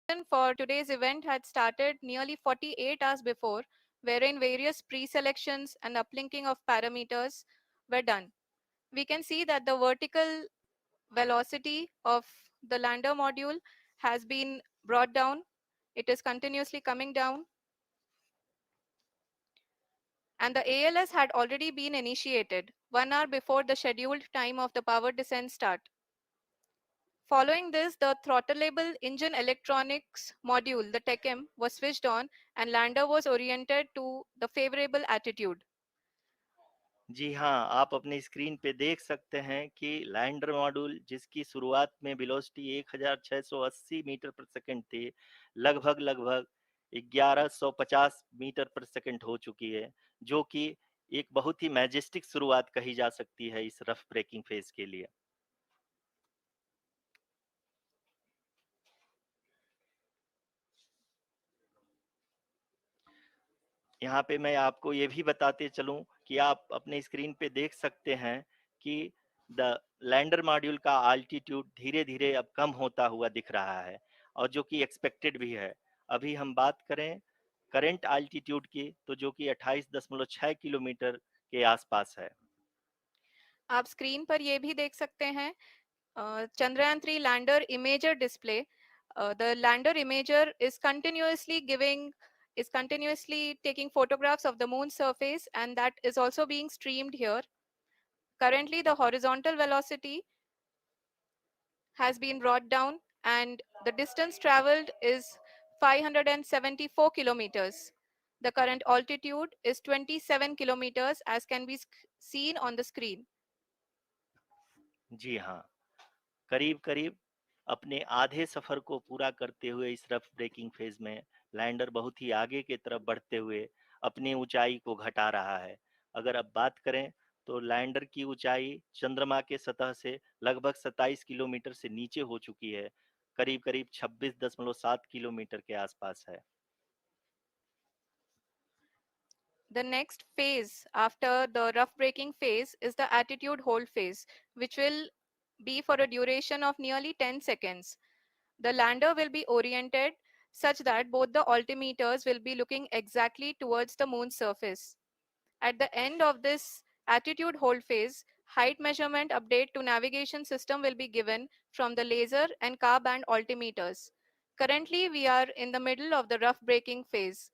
For today's event had started nearly 48 hours before, wherein various pre-selections and uplinking of parameters were done. We can see that the vertical velocity of the lander module has been brought down. It is continuously coming down, and the ALS had already been initiated 1 hour before the scheduled time of the power descent start. Following this, the throttleable engine electronics module, the TECM, was switched on and lander was oriented to the favorable attitude. जी हाँ, आप अपनी screen पे देख सकते हैं कि lander module जिसकी शुरुआत में वेलोसिटी 1680 मीटर पर सेकंड थी, लगभग 1150 मीटर पर सेकंड हो चुकी है, जो कि एक बहुत ही मैजेस्टिक शुरुआत कही जा सकती है इस रफ ब्रेकिंग फेज के लिए। यहाँ पे मैं आपको ये भी बताते चलूं कि आप अपने स्क्रीन पे देख सकते हैं कि द लैंडर मॉड्यूल का आल्टीट्यूड धीरे धीरे अब कम होता हुआ दिख रहा है, और जो कि एक्सपेक्टेड भी है। अभी हम बात करें करंट आल्टीट्यूड की, तो जो कि 28.6 किलोमीटर के आसपास है। आप स्क्रीन पर ये भी देख सकते हैं Chandrayaan 3 lander imager display. The lander imager is continuously taking photographs of the moon's surface, and that is also being streamed here. Currently, the horizontal velocity has been brought down, and the distance traveled is 574 kilometers. The current altitude is 27 kilometers, as can be seen on the screen. जी हाँ, करीब करीब अपने आधे सफर को पूरा करते हुए इस रफ ब्रेकिंग फेज में लैंडर बहुत ही आगे की तरफ बढ़ते हुए अपनी ऊंचाई को घटा रहा है। अगर अब बात करें तो लैंडर की ऊंचाई चंद्रमा के सतह से लगभग 27 किलोमीटर से नीचे हो चुकी है, करीब करीब 26.7 किलोमीटर के आसपास है। The next phase after the rough braking phase is the attitude hold phase, which will be for a duration of nearly 10 seconds. The lander will be oriented such that both the altimeters will be looking exactly towards the moon's surface. At the end of this attitude hold phase, height measurement update to navigation system will be given from the laser and car band altimeters. Currently, we are in the middle of the rough braking phase.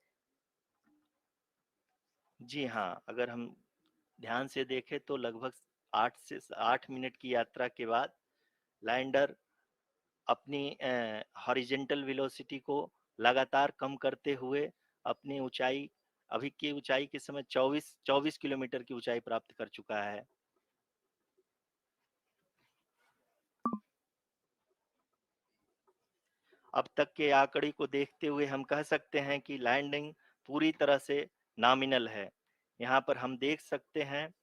जी हाँ, अगर हम ध्यान से देखें तो लगभग 8 से 8 minute की यात्रा के बाद लैंडर अपनी हॉरिजेंटल वेलोसिटी को लगातार कम करते हुए अपनी ऊंचाई, अभी की ऊंचाई के समय 24 किलोमीटर की ऊंचाई प्राप्त कर चुका है। अब तक के आंकड़े को देखते हुए हम कह सकते हैं कि लैंडिंग पूरी तरह से नॉमिनल है। यहाँ पर हम देख सकते हैं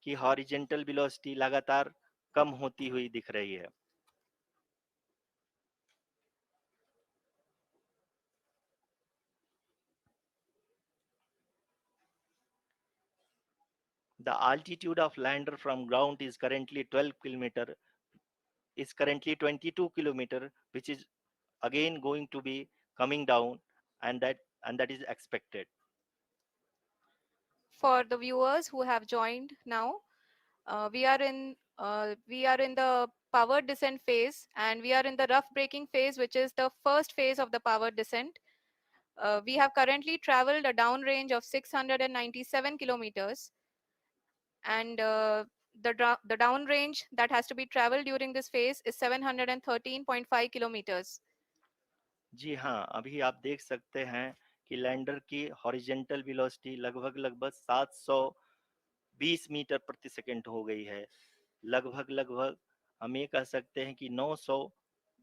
कि हॉरिजेंटल वेलोसिटी लगातार कम होती हुई दिख रही है। The altitude of lander from ground is currently 22 kilometer, which is again going to be coming down, and that is expected. For the viewers who have joined now, we are in the power descent phase, and we are in the rough braking phase, which is the first phase of the power descent. We have currently traveled a downrange of 697 kilometers, and the downrange that has to be traveled during this phase is 713.5 kilometers. जी हाँ, अभी आप देख सकते हैं कि lander की horizontal velocity लगभग 720 metre प्रति सेकंड हो गई है। लगभग हम ये कह सकते हैं कि 900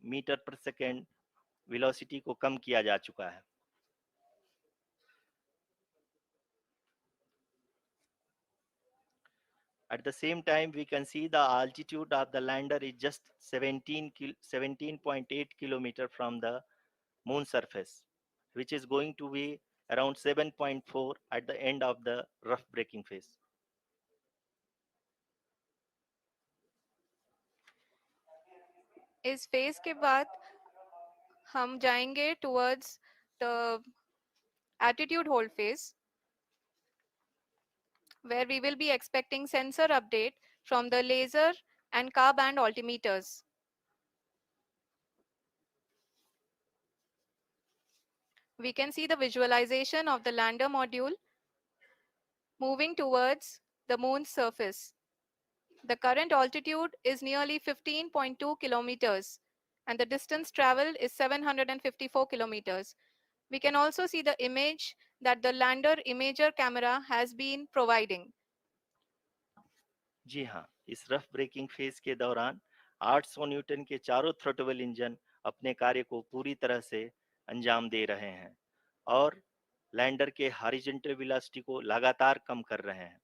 मीटर प्रति सेकंड वेलोसिटी को कम किया जा चुका है। At the same time, we can see the altitude of the lander is just 17.8 kilometer from the moon surface, which is going to be around 7.4 at the end of the rough braking phase. इस phase के बाद हम जाएंगे towards the attitude hold phase, where we will be expecting sensor update from the laser and car band altimeters. We can see the visualization of the lander module moving towards the moon's surface. The current altitude is nearly 15.2 kilometers and the distance traveled is 754 kilometers. We can also see the image that the lander imager camera has been providing. जी हाँ, इस rough breaking phase के दौरान 800 Newton के चारों throttle engine अपने कार्य को पूरी तरह से अंजाम दे रहे हैं और लैंडर के हॉरिजॉन्टल वेलोसिटी को लगातार कम कर रहे हैं।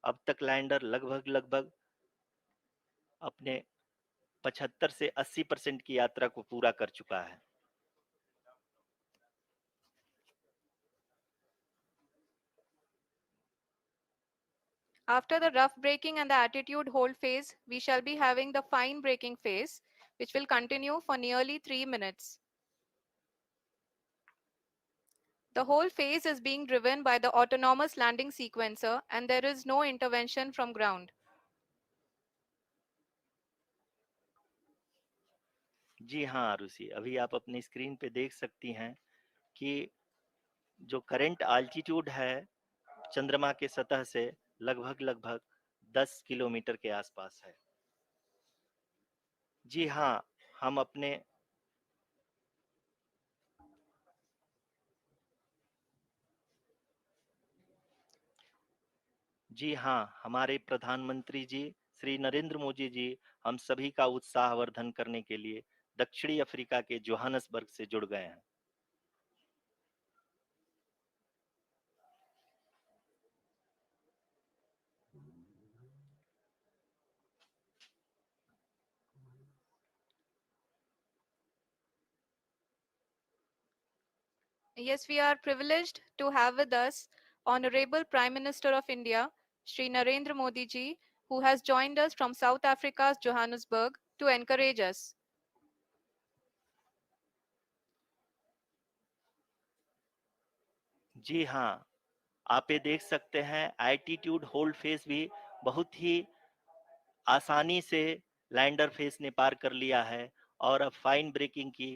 अब तक लैंडर लगभग अपने 75 से 80% की यात्रा को पूरा कर चुका है। After the rough braking and the attitude hold phase, we shall be having the fine braking phase, which will continue for nearly 3 minutes. The whole phase is being driven by the autonomous landing sequencer and there is no intervention from ground. जी हाँ आरुषि, अभी आप अपनी screen पे देख सकती हैं कि जो करंट आल्टीट्यूड है चंद्रमा के सतह से लगभग 10 किलोमीटर के आसपास है। जी हाँ, हम अपने जी हाँ, हमारे प्रधानमंत्री जी श्री नरेंद्र मोदी जी हम सभी का उत्साहवर्धन करने के लिए दक्षिणी अफ्रीका के जोहानसबर्ग से जुड़ गए हैं। Yes, we are privileged to have with us Honorable Prime Minister of India, Shri Narendra Modi ji, who has joined us from South Africa's Johannesburg to encourage us. जी हाँ, आप ये देख सकते हैं एल्टीट्यूड होल्ड फेज भी बहुत ही आसानी से लैंडर फेज ने पार कर लिया है और अब फाइन ब्रेकिंग की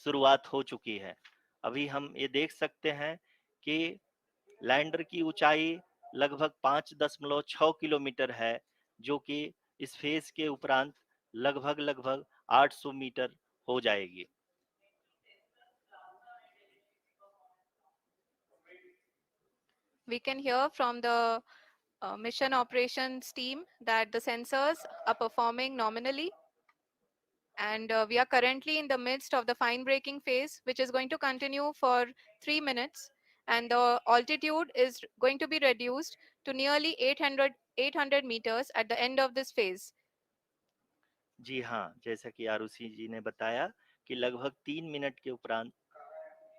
शुरुआत हो चुकी है। अभी हम ये देख सकते हैं कि लैंडर की ऊंचाई लगभग 5.6 किलोमीटर है, जो कि इस फेज के उपरांत लगभग 800 मीटर हो जाएगी। We can hear from the mission operations team that the sensors are performing nominally and we are currently in the midst of the fine braking phase, which is going to continue for 3 minutes and the altitude is going to be reduced to nearly 800 meters at the end of this phase. जी हाँ, जैसा कि आरुषि जी ने बताया कि लगभग 3 minute के उपरांत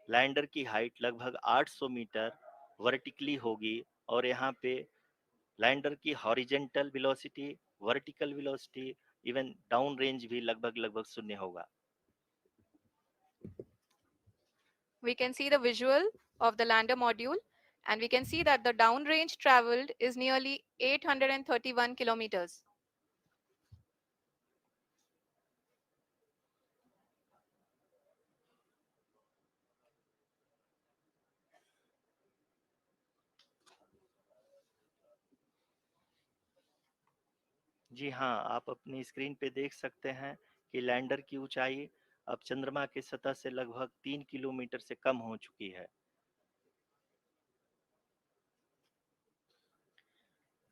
lander की हाइट लगभग 800 मीटर वर्टिकली होगी और यहाँ पे लैंडर की horizontal velocity, vertical velocity, even down range भी लगभग शून्य होगा। We can see the visual of the lander module and we can see that the downrange traveled is nearly 831 kilometers. जी हाँ, आप अपनी स्क्रीन पे देख सकते हैं कि लैंडर की ऊंचाई अब चंद्रमा की सतह से लगभग 3 किलोमीटर से कम हो चुकी है।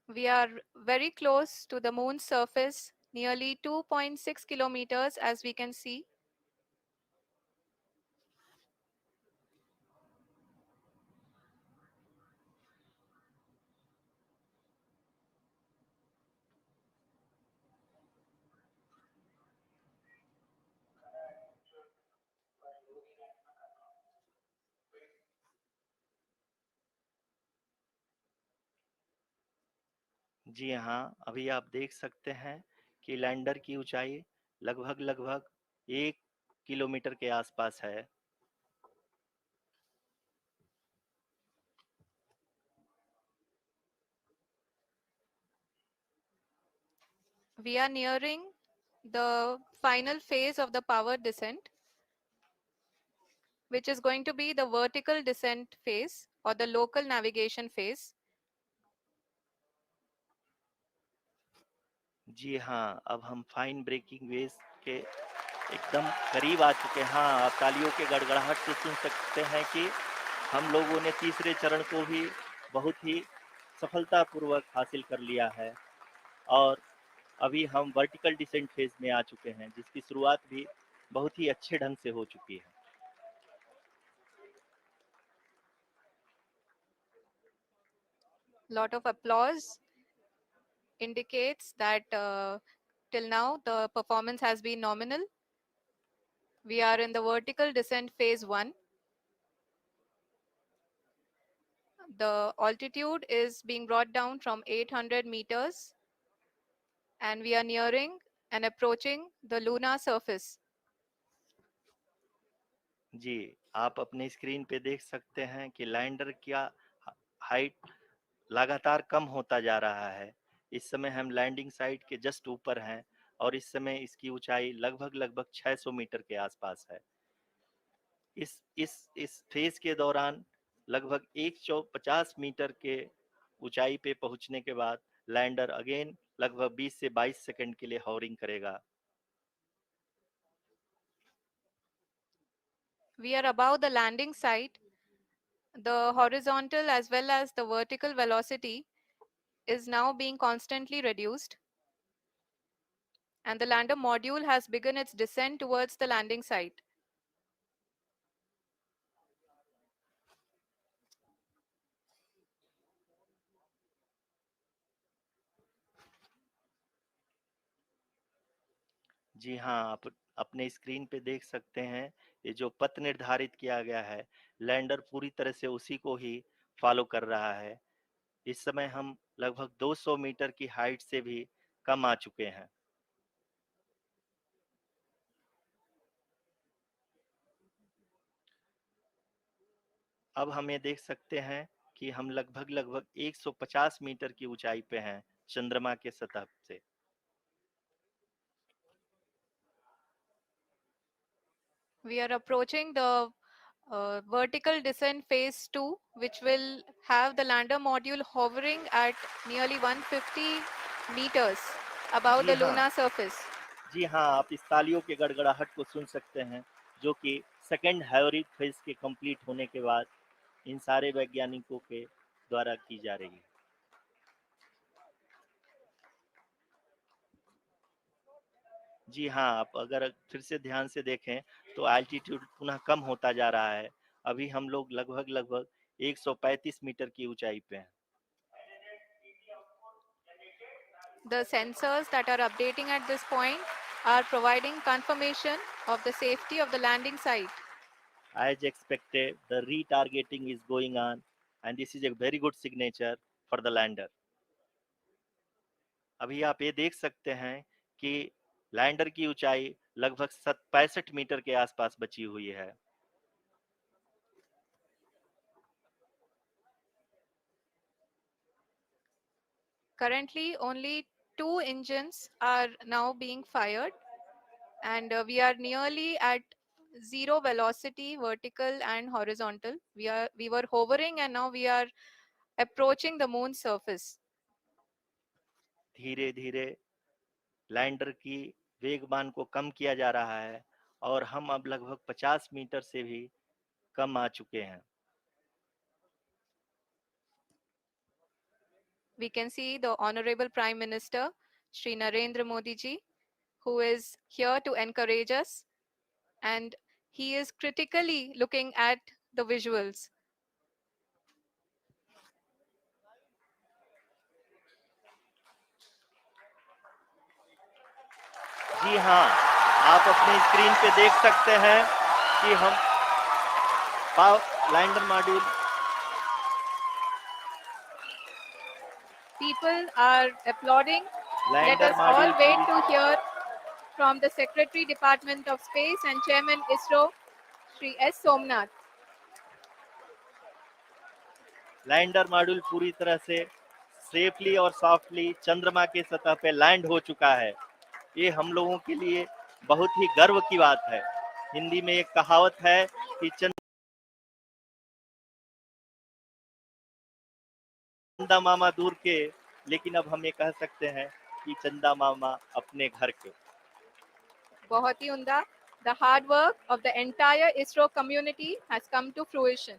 We are very close to the moon's surface, nearly 2.6 kilometers as we can see. जी हाँ, अभी आप देख सकते हैं कि लैंडर की ऊंचाई लगभग 1 किलोमीटर के आसपास है। We are nearing the final phase of the power descent, which is going to be the vertical descent phase or the local navigation phase. जी हाँ, अब हम फाइन ब्रेकिंग वेव्स के एकदम करीब आ चुके हैं। हाँ, आप तालियों के गड़गड़ाहट से सुन सकते हैं कि हम लोगों ने तीसरे चरण को भी बहुत ही सफलतापूर्वक हासिल कर लिया है और अभी हम वर्टिकल डिसेंट फेज में आ चुके हैं, जिसकी शुरुआत भी बहुत ही अच्छे ढंग से हो चुकी है। Lot of applause indicates that till now the performance has been nominal. We are in the vertical descent phase 1. The altitude is being brought down from 800 meters and we are nearing and approaching the lunar surface. जी, आप अपने screen पे देख सकते हैं कि lander का height लगातार कम होता जा रहा है। इस समय हम लैंडिंग साइट के जस्ट ऊपर हैं और इस समय इसकी ऊंचाई लगभग 600 मीटर के आसपास है। इस फेज के दौरान लगभग 150 मीटर के ऊंचाई पे पहुंचने के बाद लैंडर अगेन लगभग 20 से 22 सेकंड के लिए हॉवरिंग करेगा। We are above the landing site. The horizontal as well as the vertical velocity is now being constantly reduced, and the lander module has begun its descent towards the landing site. जी हाँ, आप अपने screen पे देख सकते हैं, ये जो पथ निर्धारित किया गया है, लैंडर पूरी तरह से उसी को ही फॉलो कर रहा है। इस समय हम लगभग 200 मीटर की हाइट से भी कम आ चुके हैं। अब हम ये देख सकते हैं कि हम लगभग 150 मीटर की ऊंचाई पे हैं चंद्रमा के सतह से। We are approaching the vertical descent phase 2, which will have the lander module hovering at nearly 150 meters above ji the हाँ, lunar surface. जी हाँ, आप इस तालियों के गड़गड़ाहट को सुन सकते हैं, जो कि सेकंड हाइब्रिड फेज के कंप्लीट होने के बाद इन सारे वैज्ञानिकों के द्वारा की जा रही है। जी हाँ, आप अगर फिर से ध्यान से देखें तो एल्टीट्यूड पुनः कम होता जा रहा है। अभी हम लोग लगभग 135 मीटर की ऊंचाई पे हैं। The sensors that are updating at this point are providing confirmation of the safety of the landing site. As expected, the retargeting is going on and this is a very good signature for the lander. अभी आप ये देख सकते हैं कि lander की ऊंचाई लगभग 65 मीटर के आसपास बची हुई है। Currently, only 2 engines are now being fired, and we are nearly at zero velocity, vertical and horizontal. We were hovering, and now we are approaching the moon's surface. धीरे धीरे लैंडर की वेगमान को कम किया जा रहा है और हम अब लगभग 50 मीटर से भी कम आ चुके हैं। We can see the Honorable Prime Minister, Shri Narendra Modi ji, who is here to encourage us, and he is critically looking at the visuals. जी हाँ, आप अपने स्क्रीन पे देख सकते हैं कि हम lander module People are applauding. Let lander us all module wait to hear from the Secretary, Department of Space and Chairman ISRO, Shri S. Somnath. Lander module पूरी तरह से सेफली और सॉफ्टली चंद्रमा के सतह पे लैंड हो चुका है। ये हम लोगों के लिए बहुत ही गर्व की बात है। हिंदी में एक कहावत है कि चंदा मामा दूर के, लेकिन अब हम ये कह सकते हैं कि चंदा मामा अपने घर के। बहुत ही उम्दा. The hard work of the entire ISRO community has come to fruition.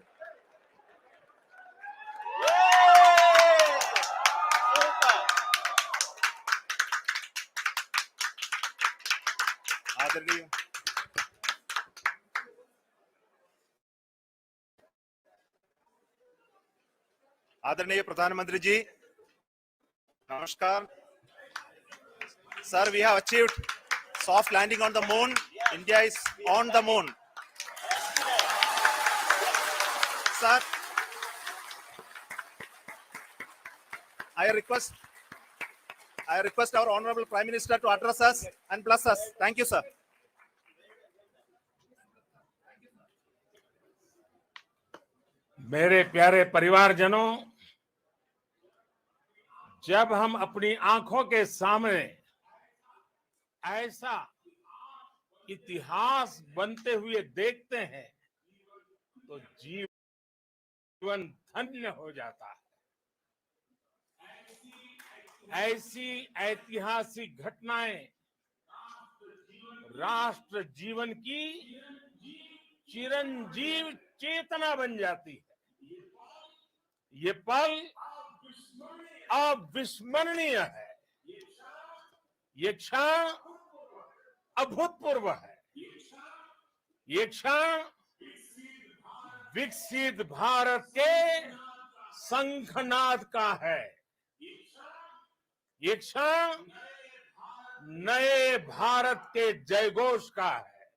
आदरणीय आदरणीय प्रधानमंत्री जी, नमस्कार sir. We have achieved soft landing on the moon. India is on the moon. Sir, I request our honorable Prime Minister to address us and bless us. Thank you, sir. मेरे प्यारे परिवारजनों, जब हम अपनी आंखों के सामने ऐसा इतिहास बनते हुए देखते हैं तो जीवन धन्य हो जाता है। ऐसी ऐतिहासिक घटनाएं राष्ट्र जीवन की चिरंजीव चेतना बन जाती है। ये पल अविस्मरणीय है। ये क्षण अभूतपूर्व है। ये क्षण विकसित भारत के शंखनाद का है। ये क्षण नए भारत के जयघोष का है।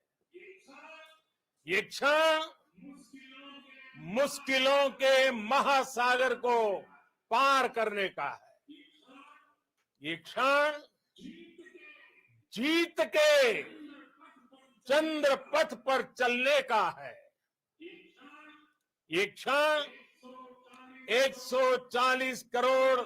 ये क्षण मुश्किलों के महासागर को पार करने का है। ये क्षण जीत के चंद्र पथ पर चलने का है। ये क्षण 140 करोड़